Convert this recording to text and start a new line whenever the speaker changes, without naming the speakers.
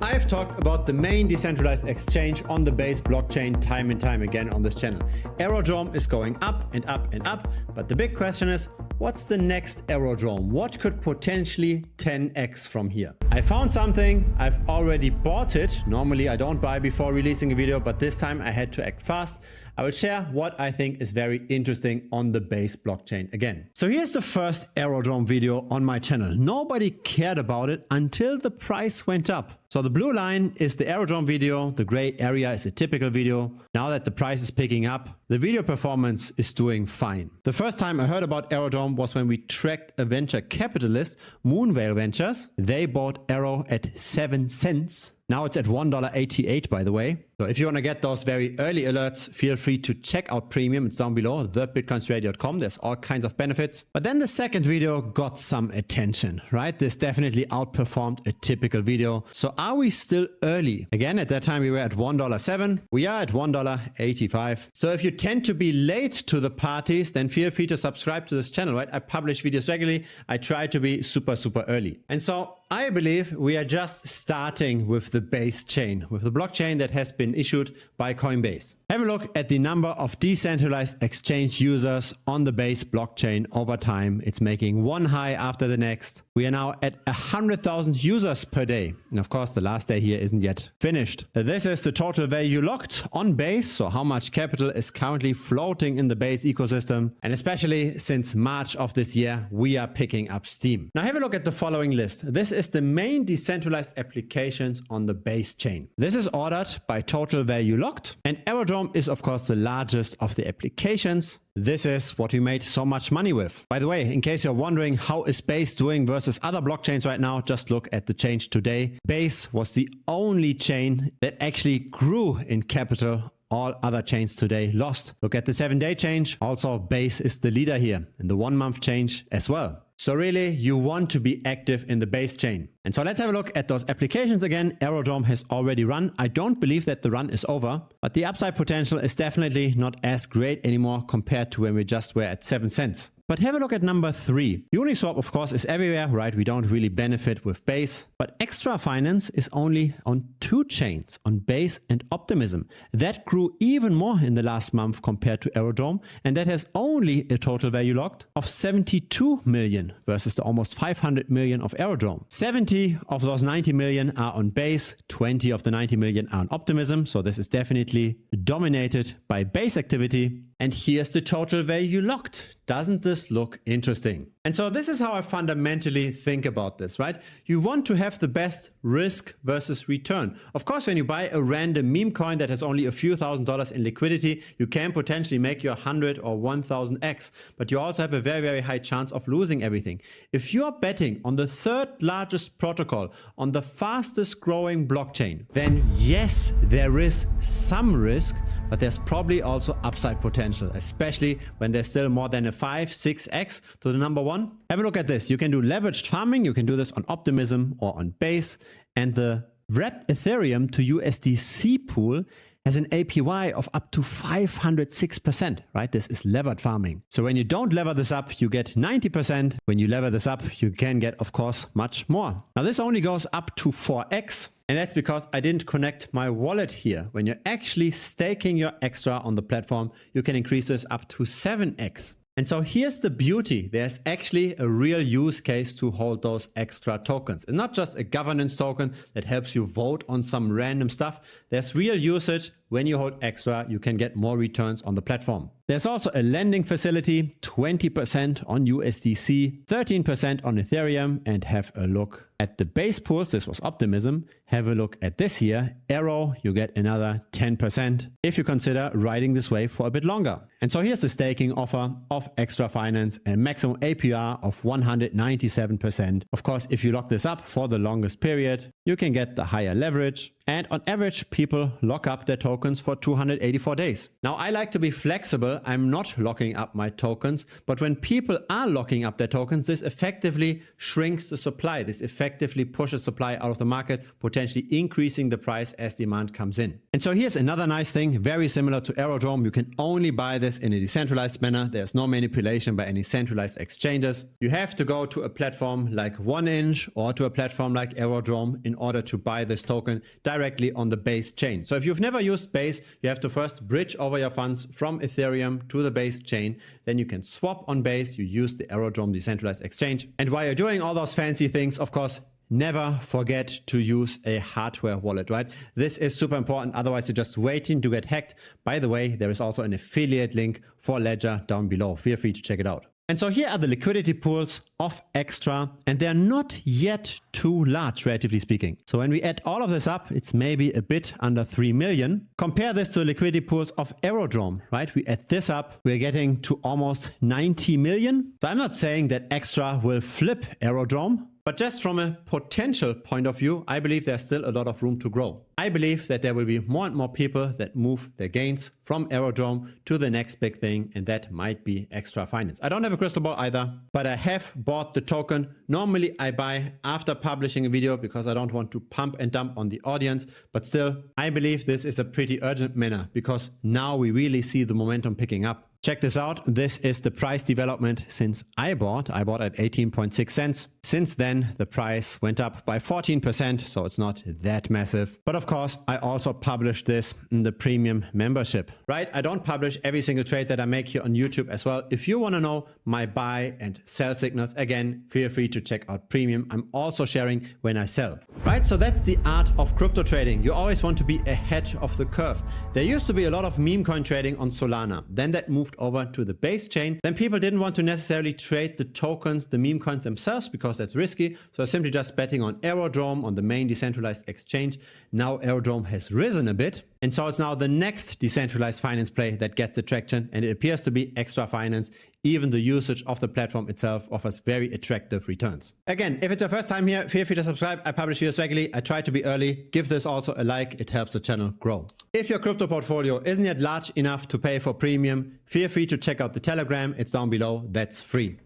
I've talked about the main decentralized exchange on the Base blockchain time and time again on this channel. Aerodrome is going up and up and up, but the big question is, what's the next Aerodrome? What could potentially 10x from here? I found something, I've already bought it. Normally I don't buy before releasing a video, but this time I had to act fast. I will share what I think is very interesting on the Base blockchain again. So here's the first Aerodrome video on my channel. Nobody cared about it until the price went up. So the blue line is the Aerodrome video, the gray area is a typical video. Now that the price is picking up, the video performance is doing fine. The first time I heard about Aerodrome was when we tracked a venture capitalist, Moonvale Ventures. They bought Aero at 7 cents. Now it's at $1.88, by the way. So if you want to get those very early alerts, feel free to check out Premium. It's down below, thebitcoinstradio.com. There's all kinds of benefits. But then the second video got some attention, right? This definitely outperformed a typical video. So are we still early? Again, at that time we were at $1.07. We are at $1.85. So if you tend to be late to the parties, then feel free to subscribe to this channel, right? I publish videos regularly. I try to be super early. And so I believe we are just starting with the Base chain, with the blockchain that has been issued by Coinbase. Have a look at the number of decentralized exchange users on the Base blockchain over time. It's making one high after the next. We are now at 100,000 users per day. And of course, the last day here isn't yet finished. This is the total value locked on Base, so how much capital is currently floating in the Base ecosystem. And especially since March of this year, we are picking up steam. Now have a look at the following list. This is the main decentralized applications on the Base chain. This is ordered by total value locked, and Aerodrome is of course the largest of the applications. This is what we made so much money with. By the way, in case you're wondering how is Base doing versus other blockchains right now, just look at the change today. Base was the only chain that actually grew in capital. All other chains today lost. Look at the 7-day change. Also, Base is the leader here, and the 1-month change as well. So really, you want to be active in the Base chain. And so let's have a look at those applications again. Aerodrome has already run. I don't believe that the run is over, but the upside potential is definitely not as great anymore compared to when we just were at 7 cents. But have a look at number 3. Uniswap, of course, is everywhere, right? We don't really benefit with Base, but Extra Finance is only on 2 chains, on Base and Optimism. That grew even more in the last month compared to Aerodrome, and that has only a total value locked of 72 million versus the almost 500 million of Aerodrome. 70 of those 90 million are on Base, 20 of the 90 million are on Optimism, so this is definitely dominated by Base activity. And here's the total value locked. Doesn't this look interesting? And so this is how I fundamentally think about this, right? You want to have the best risk versus return. Of course, when you buy a random meme coin that has only a few $1,000s in liquidity, you can potentially make your 100 or 1000x, but you also have a very high chance of losing everything. If you are betting on the 3rd largest protocol, on the fastest growing blockchain, then yes, there is some risk, but there's probably also upside potential, especially when there's still more than a 5-6x to the number 1. Have a look at this. You can do leveraged farming. You can do this on Optimism or on Base. And the wrapped Ethereum to USDC pool has an APY of up to 506%, right? This is levered farming. So when you don't lever this up, you get 90%. When you lever this up, you can get, of course, much more. Now this only goes up to 4x. And that's because I didn't connect my wallet here. When you're actually staking your extra on the platform, you can increase this up to 7x. And so here's the beauty. There's actually a real use case to hold those extra tokens. And not just a governance token that helps you vote on some random stuff. There's real usage. When you hold extra, you can get more returns on the platform. There's also a lending facility, 20% on USDC, 13% on Ethereum, and have a look at the Base pools. This was Optimism. Have a look at this here. Aero, you get another 10% if you consider riding this wave for a bit longer. And so here's the staking offer of Extra Finance and maximum APR of 197%. Of course, if you lock this up for the longest period, you can get the higher leverage. And on average, people lock up their tokens tokens for 284 days. Now, I like to be flexible. I'm not locking up my tokens, but when people are locking up their tokens, this effectively shrinks the supply. This effectively pushes supply out of the market, potentially increasing the price as demand comes in. And so here's another nice thing, very similar to Aerodrome. You can only buy this in a decentralized manner. There's no manipulation by any centralized exchanges. You have to go to a platform like 1inch or to a platform like Aerodrome in order to buy this token directly on the Base chain. So if you've never used Base, you have to first bridge over your funds from Ethereum to the Base chain. Then you can swap on Base. You use the Aerodrome decentralized exchange. And while you're doing all those fancy things, of course, never forget to use a hardware wallet, right? This is super important. Otherwise, you're just waiting to get hacked. By the way, there is also an affiliate link for Ledger down below. Feel free to check it out. And so here are the liquidity pools of Extra, and they're not yet too large, relatively speaking. So when we add all of this up, it's maybe a bit under 3 million. Compare this to liquidity pools of Aerodrome, right? We add this up, we're getting to almost 90 million. So I'm not saying that Extra will flip Aerodrome, but just from a potential point of view, I believe there's still a lot of room to grow. I believe that there will be more and more people that move their gains from Aerodrome to the next big thing, and that might be Extra Finance. I don't have a crystal ball either, but I have bought the token. Normally I buy after publishing a video because I don't want to pump and dump on the audience, but still, I believe this is a pretty urgent manner because now we really see the momentum picking up. Check this out. This is the price development since I bought. I bought at 18.6 cents. Since then, the price went up by 14%, so it's not that massive. But of course, I also published this in the premium membership, right? I don't publish every single trade that I make here on YouTube as well. If you want to know my buy and sell signals, again, feel free to check out premium. I'm also sharing when I sell, right? So that's the art of crypto trading. You always want to be ahead of the curve. There used to be a lot of meme coin trading on Solana. Then that moved over to the Base chain. Then people didn't want to necessarily trade the tokens, the meme coins themselves, because that's risky. So simply just betting on Aerodrome, on the main decentralized exchange. Now Aerodrome has risen a bit. And so it's now the next decentralized finance play that gets the traction, and it appears to be Extra Finance. Even the usage of the platform itself offers very attractive returns. Again, if it's your first time here, feel free to subscribe. I publish videos regularly. I try to be early. Give this also a like. It helps the channel grow. If your crypto portfolio isn't yet large enough to pay for premium, feel free to check out the Telegram. It's down below. That's free.